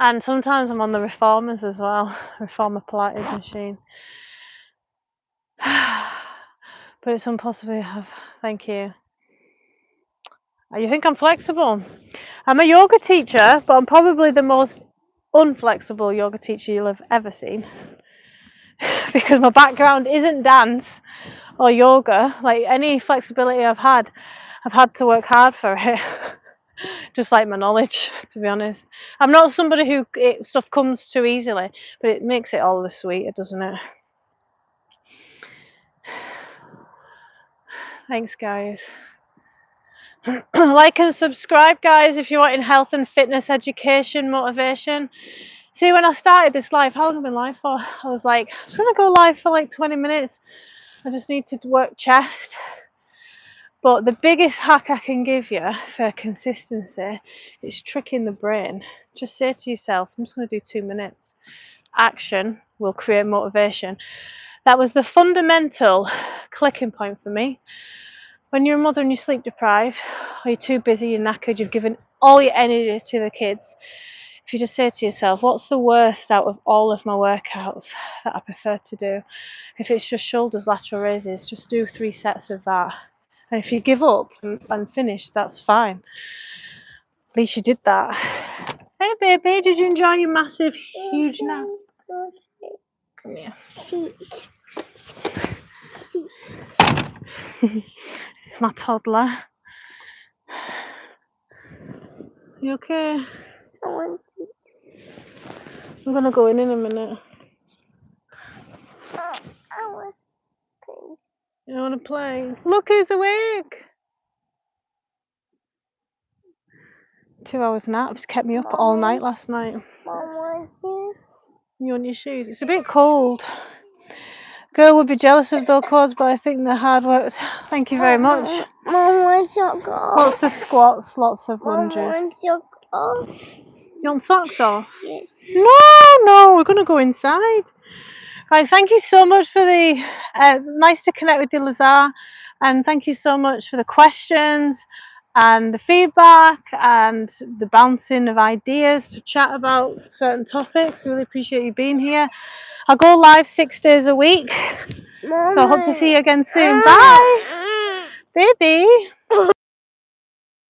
And sometimes I'm on the reformers as well, reformer Pilates machine. But it's impossible to have. Thank you. You think I'm flexible? I'm a yoga teacher, but I'm probably the most unflexible yoga teacher you'll have ever seen. Because my background isn't dance or yoga. Like any flexibility I've had to work hard for it. Just like my knowledge, to be honest. I'm not somebody who stuff comes too easily, but it makes it all the sweeter, doesn't it? Thanks, guys. Like and subscribe, guys, if you're wanting health and fitness education, motivation. See, when I started this live, how long have I been live for? I was like, I'm just going to go live for like 20 minutes. I just need to work chest. But the biggest hack I can give you for consistency is tricking the brain. Just say to yourself, I'm just going to do 2 minutes. Action will create motivation. That was the fundamental clicking point for me. When you're a mother and you're sleep deprived, or you're too busy, you're knackered, you've given all your energy to the kids, if you just say to yourself, what's the worst out of all of my workouts that I prefer to do? If it's just shoulders, lateral raises, just do 3 sets of that. And if you give up and finish, that's fine. At least you did that. Hey baby, did you enjoy your massive, huge nap? Come here. This is my toddler. You okay? I'm gonna go in a minute. You wanna play? Look who's awake! 2 hours naps kept me up all night last night. You want your shoes? It's a bit cold. Girl would be jealous of those cords, but I think they're hard work. Thank you very much. Lots of squats, lots of lunges. You want socks off? Yes. No, we're gonna go inside. Right, thank you so much for the nice to connect with you, Lazar, and thank you so much for the questions and the feedback and the bouncing of ideas to chat about certain topics. Really appreciate you being here. I'll go live 6 days a week, so I hope to see you again soon. Bye, baby.